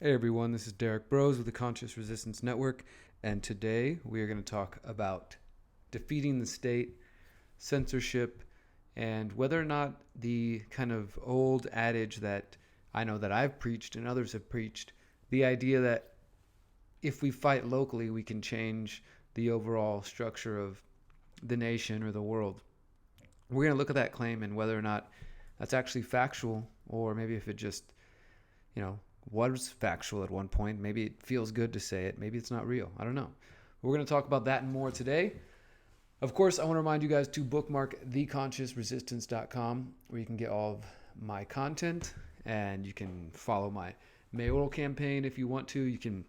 Hey everyone, this is Derek Bros with the Conscious Resistance Network, and today we are going to talk about defeating the state, censorship, and whether or not the kind of old adage that I know that I've preached and others have preached, the idea that if we fight locally, we can change the overall structure of the nation or the world. We're going to look at that claim and whether or not that's actually factual, or maybe if it just was factual at one point. Maybe it feels good to say it. Maybe it's not real. I don't know. We're going to talk about that and more today. Of course, I want to remind you guys to bookmark theconsciousresistance.com, where you can get all of my content and you can follow my mayoral campaign if you want to. You can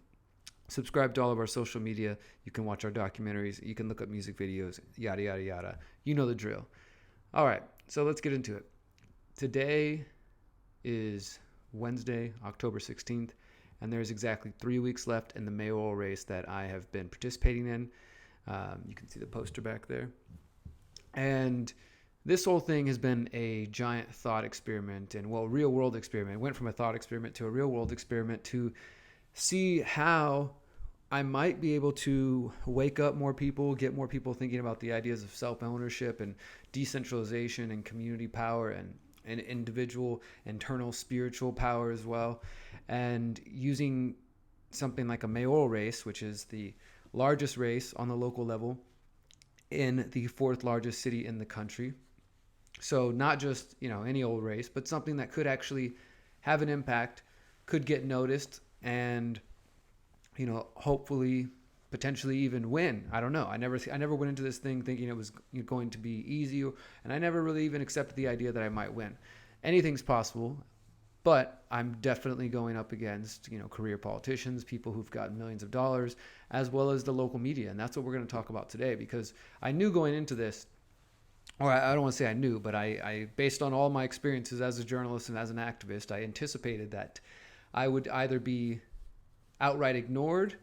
subscribe to all of our social media. You can watch our documentaries. You can look up music videos, yada, yada, yada. You know the drill. All right, so let's get into it. Today is Wednesday, October 16th, and there's exactly 3 weeks left in the mayoral race that I have been participating in. You can see the poster back there. And this whole thing has been a giant thought experiment and, real world experiment. It went from a thought experiment to a real world experiment to see how I might be able to wake up more people, get more people thinking about the ideas of self-ownership and decentralization and community power and individual internal spiritual power as well, and using something like a mayoral race, which is the largest race on the local level in the fourth largest city in the country. So not just any old race, but something that could actually have an impact, could get noticed, and hopefully potentially even win. I don't know. I never went into this thing thinking it was going to be easy, and I never really even accepted the idea that I might win. Anything's possible, but I'm definitely going up against career politicians, people who've gotten millions of dollars, as well as the local media, and that's what we're going to talk about today. Because I knew going into this, or I don't want to say I knew, but I based on all my experiences as a journalist and as an activist, I anticipated that I would either be outright ignored,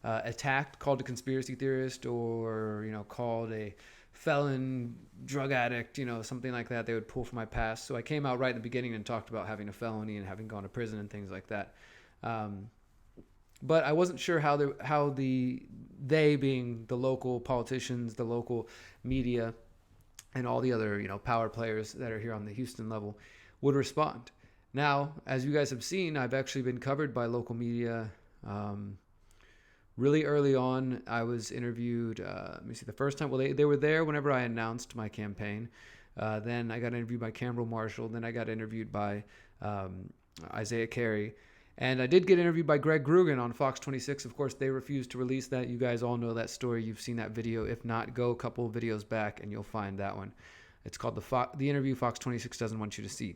attacked, called a conspiracy theorist, or called a felon, drug addict, something like that. They would pull from my past. So I came out right in the beginning and talked about having a felony and having gone to prison and things like that. But I wasn't sure how they being the local politicians, the local media, and all the other power players that are here on the Houston level would respond. Now, as you guys have seen, I've actually been covered by local media. Really early on, I was interviewed. The first time, they were there whenever I announced my campaign. Then I got interviewed by Campbell Marshall. Then I got interviewed by Isaiah Carey. And I did get interviewed by Greg Grugan on Fox 26. Of course, they refused to release that. You guys all know that story. You've seen that video. If not, go a couple of videos back and you'll find that one. It's called the interview Fox 26 doesn't want you to see.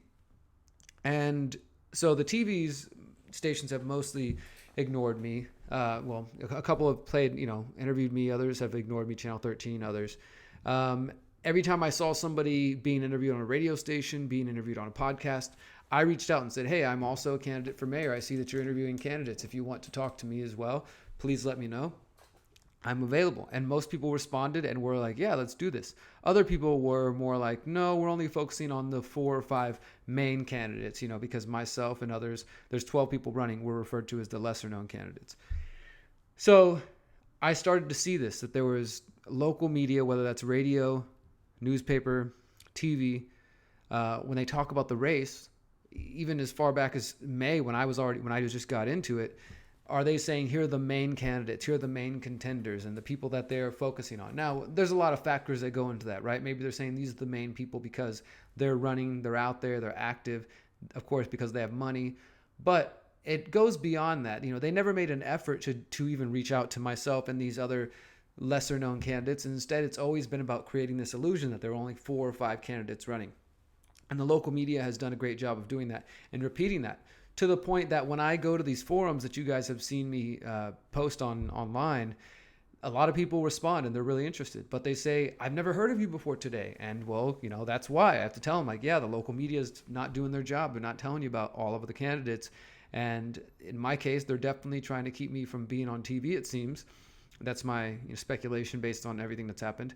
And so the TV's stations have mostly ignored me. A couple have interviewed me. Others have ignored me. Channel 13, others. Every time I saw somebody being interviewed on a radio station, being interviewed on a podcast, I reached out and said, hey, I'm also a candidate for mayor. I see that you're interviewing candidates. If you want to talk to me as well, please let me know. I'm available. And most people responded and were like, yeah, let's do this. Other people were more like, no, we're only focusing on the 4 or 5 main candidates, because myself and others, there's 12 people running, were referred to as the lesser known candidates. So I started to see this, that there was local media, whether that's radio, newspaper, TV, when they talk about the race, even as far back as May, when I just got into it, are they saying here are the main candidates, here are the main contenders and the people that they're focusing on? Now, there's a lot of factors that go into that, right? Maybe they're saying these are the main people because they're running, they're out there, they're active, of course, because they have money. But it goes beyond that. They never made an effort to even reach out to myself and these other lesser known candidates. And instead, it's always been about creating this illusion that there are only 4 or 5 candidates running. And the local media has done a great job of doing that and repeating that, to the point that when I go to these forums that you guys have seen me post online, a lot of people respond and they're really interested. But they say, I've never heard of you before today. And that's why I have to tell them, the local media is not doing their job. They're not telling you about all of the candidates. And in my case, they're definitely trying to keep me from being on TV, it seems. That's my speculation based on everything that's happened.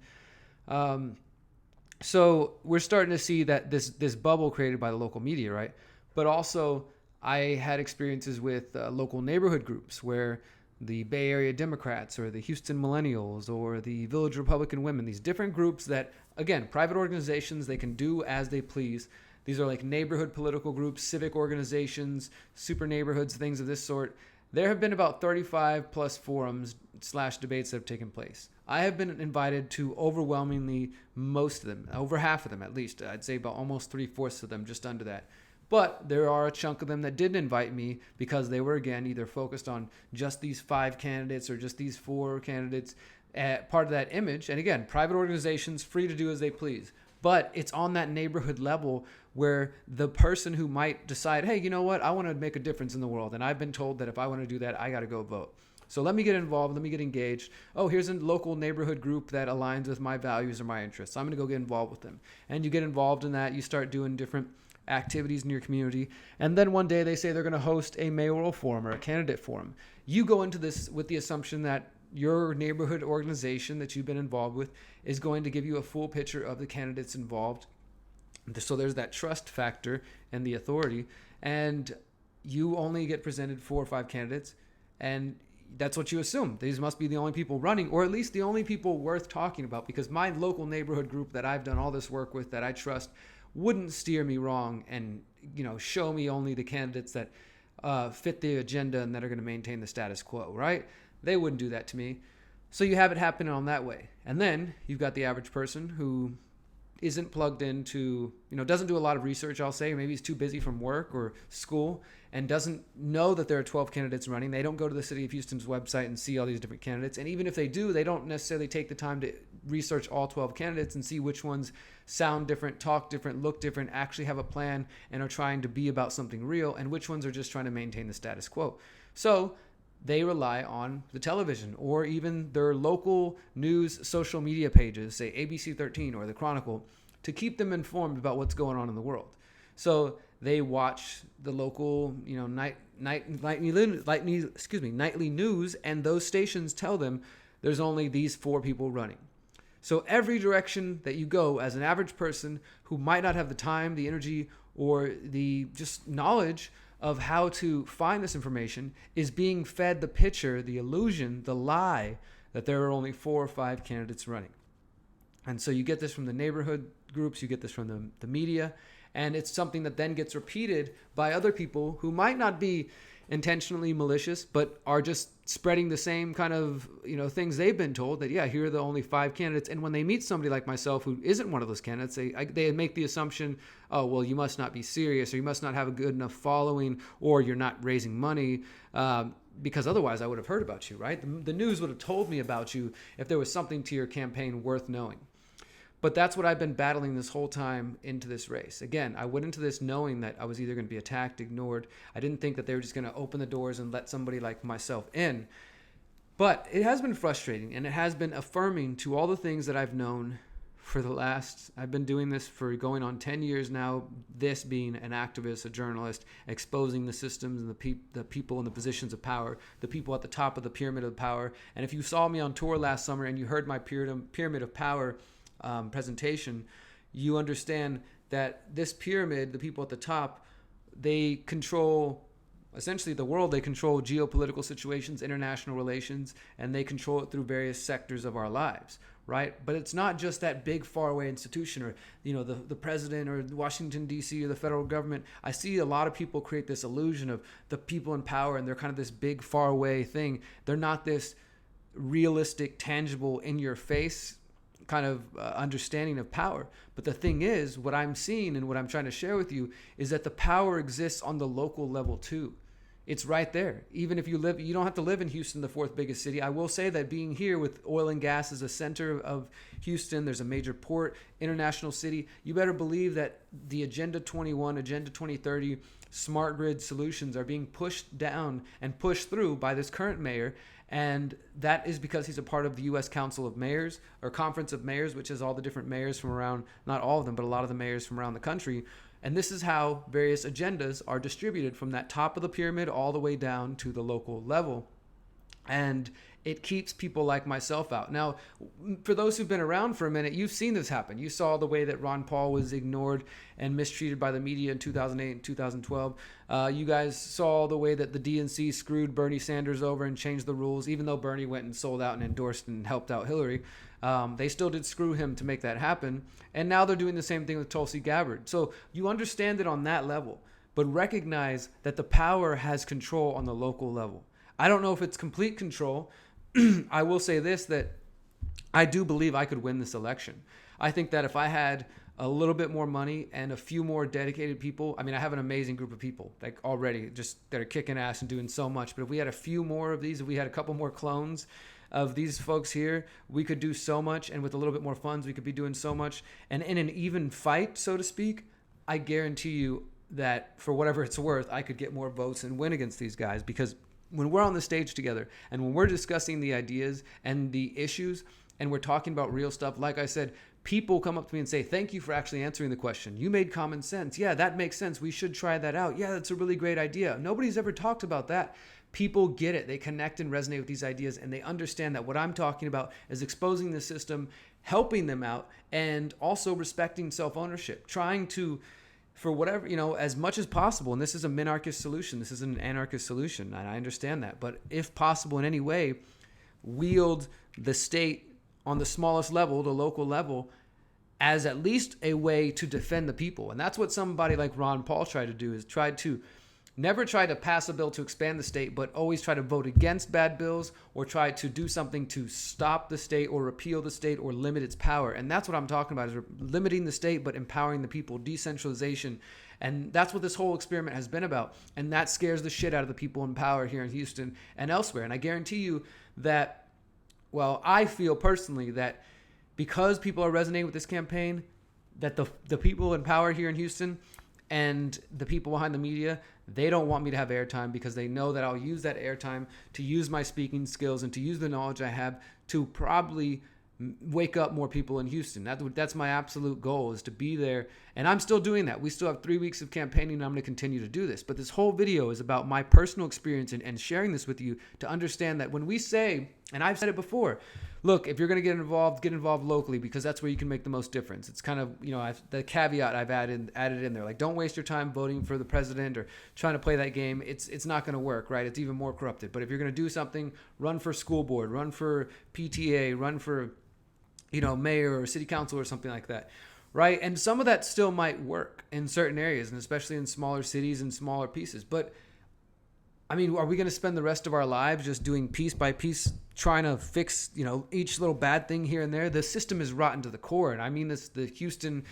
So we're starting to see that this bubble created by the local media, right? But also I had experiences with local neighborhood groups where the Bay Area Democrats or the Houston Millennials or the Village Republican Women, these different groups that, again, private organizations, they can do as they please. These are like neighborhood political groups, civic organizations, super neighborhoods, things of this sort. There have been about 35 plus forums / debates that have taken place. I have been invited to overwhelmingly most of them, over half of them at least. I'd say about almost 3/4 of them, just under that. But there are a chunk of them that didn't invite me because they were, again, either focused on just these 5 candidates or just these 4 candidates, part of that image. And again, private organizations, free to do as they please. But it's on that neighborhood level where the person who might decide, hey, you know what, I want to make a difference in the world. And I've been told that if I want to do that, I got to go vote. So let me get involved. Let me get engaged. Oh, here's a local neighborhood group that aligns with my values or my interests. I'm going to go get involved with them. And you get involved in that. You start doing different activities in your community. And then one day they say they're going to host a mayoral forum or a candidate forum. You go into this with the assumption that your neighborhood organization that you've been involved with is going to give you a full picture of the candidates involved. So there's that trust factor and the authority. And you only get presented 4 or 5 candidates. And that's what you assume. These must be the only people running, or at least the only people worth talking about, because my local neighborhood group that I've done all this work with, that I trust, wouldn't steer me wrong and, show me only the candidates that fit the agenda and that are going to maintain the status quo, right? They wouldn't do that to me. So you have it happening on that way. And then you've got the average person who isn't plugged into, doesn't do a lot of research, I'll say. Maybe he's too busy from work or school and doesn't know that there are 12 candidates running. They don't go to the City of Houston's website and see all these different candidates. And even if they do, they don't necessarily take the time to research all 12 candidates and see which ones sound different, talk different, look different, actually have a plan and are trying to be about something real, and which ones are just trying to maintain the status quo. So they rely on the television or even their local news social media pages, say ABC 13 or the Chronicle, to keep them informed about what's going on in the world. So they watch the local, nightly news, and those stations tell them there's only these 4 people running. So every direction that you go as an average person who might not have the time, the energy, or the just knowledge of how to find this information is being fed the picture, the illusion, the lie that there are only 4 or 5 candidates running. And so you get this from the neighborhood groups, you get this from the media, and it's something that then gets repeated by other people who might not be intentionally malicious, but are just spreading the same kind of, things they've been told, that, yeah, here are the only 5 candidates. And when they meet somebody like myself who isn't one of those candidates, they make the assumption, oh, well, you must not be serious, or you must not have a good enough following, or you're not raising money, because otherwise I would have heard about you, right? The news would have told me about you if there was something to your campaign worth knowing. But that's what I've been battling this whole time into this race. Again, I went into this knowing that I was either going to be attacked, ignored. I didn't think that they were just going to open the doors and let somebody like myself in. But it has been frustrating, and it has been affirming to all the things that I've known for I've been doing this for going on 10 years now, this being an activist, a journalist, exposing the systems and the people in the positions of power, the people at the top of the pyramid of power. And if you saw me on tour last summer and you heard my pyramid of power presentation, you understand that this pyramid, the people at the top, they control essentially the world. They control geopolitical situations, international relations, and they control it through various sectors of our lives, right? But it's not just that big faraway institution or, the president or Washington, D.C. or the federal government. I see a lot of people create this illusion of the people in power, and they're kind of this big faraway thing. They're not this realistic, tangible, in your face kind of understanding of power. But the thing is, what I'm seeing and what I'm trying to share with you is that the power exists on the local level too. It's right there. Even if you don't have to live in Houston, the 4th biggest city. I will say that being here with oil and gas as a center of Houston, there's a major port, international city. You better believe that the Agenda 21, Agenda 2030 smart grid solutions are being pushed down and pushed through by this current mayor. And that is because he's a part of the U.S. Council of Mayors, or Conference of Mayors, which is all the different mayors from around, not all of them, but a lot of the mayors from around the country. And this is how various agendas are distributed from that top of the pyramid all the way down to the local level. And it keeps people like myself out. Now, for those who've been around for a minute, you've seen this happen. You saw the way that Ron Paul was ignored and mistreated by the media in 2008 and 2012. You guys saw the way that the DNC screwed Bernie Sanders over and changed the rules, even though Bernie went and sold out and endorsed and helped out Hillary. They still did screw him to make that happen. And now they're doing the same thing with Tulsi Gabbard. So you understand it on that level, but recognize that the power has control on the local level. I don't know if it's complete control. I will say this, that I do believe I could win this election. I think that if I had a little bit more money and a few more dedicated people, I mean, I have an amazing group of people like already just that are kicking ass and doing so much. But if we had a few more of these, if we had a couple more clones of these folks here, we could do so much. And with a little bit more funds, we could be doing so much. And in an even fight, so to speak, I guarantee you that for whatever it's worth, I could get more votes and win against these guys, because when we're on the stage together and when we're discussing the ideas and the issues and we're talking about real stuff, like I said, people come up to me and say, thank you for actually answering the question. You made common sense. Yeah, that makes sense. We should try that out. Yeah, that's a really great idea. Nobody's ever talked about that. People get it. They connect and resonate with these ideas, and they understand that what I'm talking about is exposing the system, helping them out, and also respecting self-ownership, trying to, for whatever, as much as possible. And this is a minarchist solution. This is an anarchist solution. And I understand that. But if possible in any way, wield the state on the smallest level, the local level, as at least a way to defend the people. And that's what somebody like Ron Paul tried to do, is never try to pass a bill to expand the state, but always try to vote against bad bills or try to do something to stop the state or repeal the state or limit its power. And that's what I'm talking about, is limiting the state but empowering the people, decentralization. And that's what this whole experiment has been about. And that scares the shit out of the people in power here in Houston and elsewhere. And I guarantee you that, well, I feel personally that because people are resonating with this campaign, that the people in power here in Houston and the people behind the media, they don't want me to have airtime, because they know that I'll use that airtime to use my speaking skills and to use the knowledge I have to probably wake up more people in Houston. That's my absolute goal, is to be there. And I'm still doing that. We still have 3 weeks of campaigning, and I'm going to continue to do this. But this whole video is about my personal experience and sharing this with you to understand that when we say, and I've said it before, look, if you're going to get involved locally, because that's where you can make the most difference. It's kind of, the caveat I've added in there. Like, don't waste your time voting for the president or trying to play that game. It's not going to work, right? It's even more corrupted. But if you're going to do something, run for school board, run for PTA, run for, mayor or city council or something like that, right? And some of that still might work in certain areas, and especially in smaller cities and smaller pieces. But I mean, are we going to spend the rest of our lives just doing piece by piece, trying to fix, each little bad thing here and there? The system is rotten to the core. And I mean this, the Houston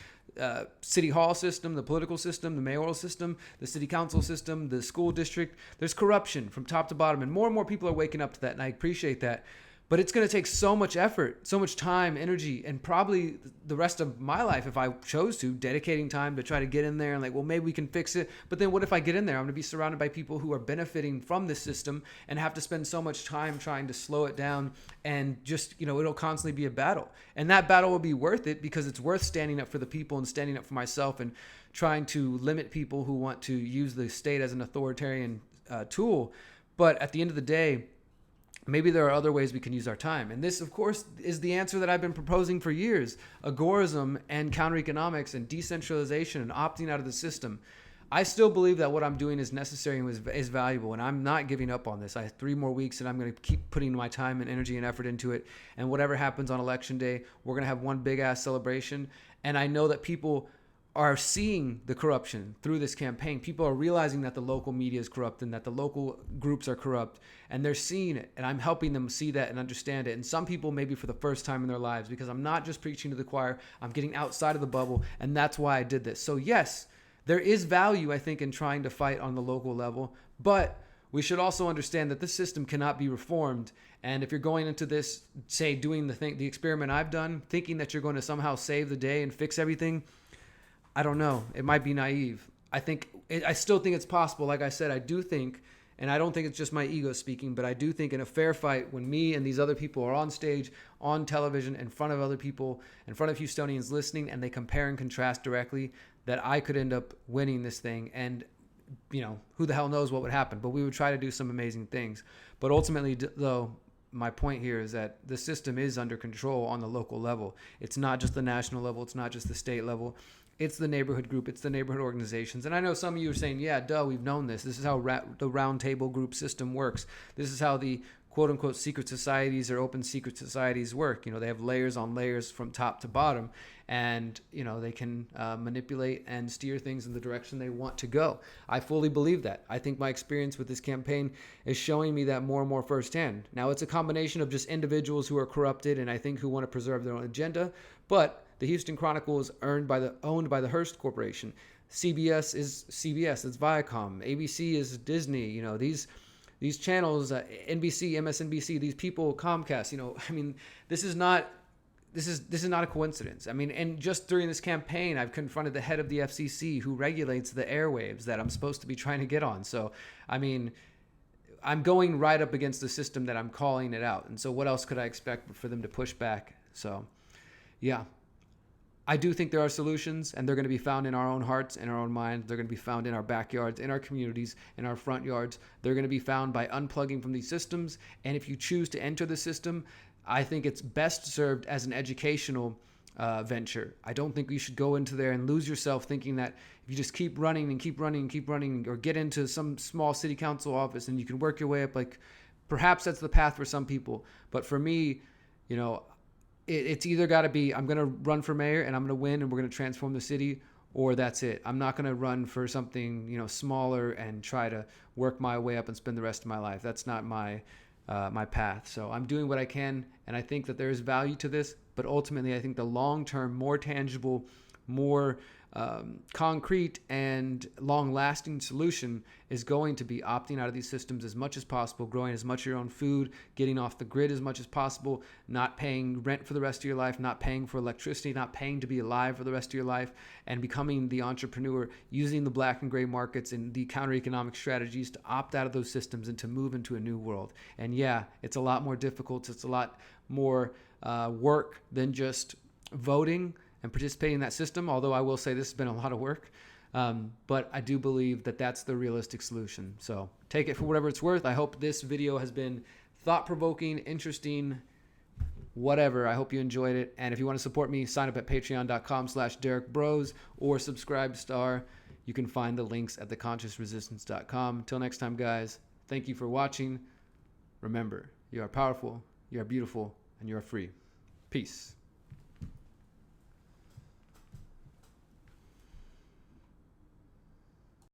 city hall system, the political system, the mayoral system, the city council system, the school district. There's corruption from top to bottom. And more people are waking up to that. And I appreciate that. But it's going to take so much effort, so much time, energy, and probably the rest of my life, if I chose to, dedicating time to try to get in there and maybe we can fix it. But then what if I get in there? I'm going to be surrounded by people who are benefiting from this system and have to spend so much time trying to slow it down, and just, it'll constantly be a battle. And that battle will be worth it, because it's worth standing up for the people and standing up for myself and trying to limit people who want to use the state as an authoritarian tool. But at the end of the day, maybe there are other ways we can use our time. And this, of course, is the answer that I've been proposing for years. Agorism and counter-economics and decentralization and opting out of the system. I still believe that what I'm doing is necessary and is valuable, and I'm not giving up on this. I have 3 more weeks, and I'm going to keep putting my time and energy and effort into it. And whatever happens on Election Day, we're going to have one big-ass celebration. And I know that people are seeing the corruption through this campaign. People are realizing that the local media is corrupt and that the local groups are corrupt, and they're seeing it, and I'm helping them see that and understand it. And some people maybe for the first time in their lives, because I'm not just preaching to the choir, I'm getting outside of the bubble, and that's why I did this. So yes, there is value, I think, in trying to fight on the local level, but we should also understand that this system cannot be reformed. And if you're going into this, say, doing the experiment I've done, thinking that you're going to somehow save the day and fix everything, I don't know. It might be naive. I still think it's possible. Like I said, I do think, and I don't think it's just my ego speaking, but I do think in a fair fight, when me and these other people are on stage, on television, in front of other people, in front of Houstonians listening, and they compare and contrast directly, that I could end up winning this thing. And, who the hell knows what would happen, but we would try to do some amazing things. But ultimately, though, my point here is that the system is under control on the local level. It's not just the national level. It's not just the state level. It's the neighborhood group. It's the neighborhood organizations. And I know some of you are saying, yeah, duh, we've known this. This is how the round table group system works. This is how the quote unquote secret societies or open secret societies work. You know, they have layers on layers from top to bottom, and, you know, they can manipulate and steer things in the direction they want to go. I fully believe that. I think my experience with this campaign is showing me that more and more firsthand. Now, it's a combination of just individuals who are corrupted and I think who want to preserve their own agenda, but the Houston Chronicle is owned by the Hearst Corporation. CBS is CBS. It's Viacom. ABC is Disney. You know, these channels, NBC, MSNBC, these people, Comcast. You know, I mean, this is not a coincidence. I mean, and just during this campaign, I've confronted the head of the FCC who regulates the airwaves that I'm supposed to be trying to get on. So, I mean, I'm going right up against the system that I'm calling it out. And so what else could I expect for them to push back? So, yeah. I do think there are solutions, and they're going to be found in our own hearts, in our own minds. They're going to be found in our backyards, in our communities, in our front yards. They're going to be found by unplugging from these systems. And if you choose to enter the system, I think it's best served as an educational venture. I don't think you should go into there and lose yourself thinking that if you just keep running and keep running and keep running, or get into some small city council office and you can work your way up, like perhaps that's the path for some people. But for me, you know, it's either got to be, I'm going to run for mayor and I'm going to win and we're going to transform the city, or that's it. I'm not going to run for something, you know, smaller and try to work my way up and spend the rest of my life. That's not my path. So I'm doing what I can, and I think that there is value to this, but ultimately I think the long-term, more tangible, more concrete and long-lasting solution is going to be opting out of these systems as much as possible, growing as much of your own food, getting off the grid as much as possible, not paying rent for the rest of your life, not paying for electricity, not paying to be alive for the rest of your life, and becoming the entrepreneur, using the black and gray markets and the counter-economic strategies to opt out of those systems and to move into a new world. And yeah, it's a lot more difficult. It's a lot more work than just voting and participating in that system, although I will say this has been a lot of work. But I do believe that that's the realistic solution. So take it for whatever it's worth. I hope this video has been thought-provoking, interesting, whatever. I hope you enjoyed it. And if you want to support me, sign up at patreon.com/DerekBros or Subscribestar. You can find the links at theconsciousresistance.com. Until next time, guys, thank you for watching. Remember, you are powerful, you are beautiful, and you are free. Peace.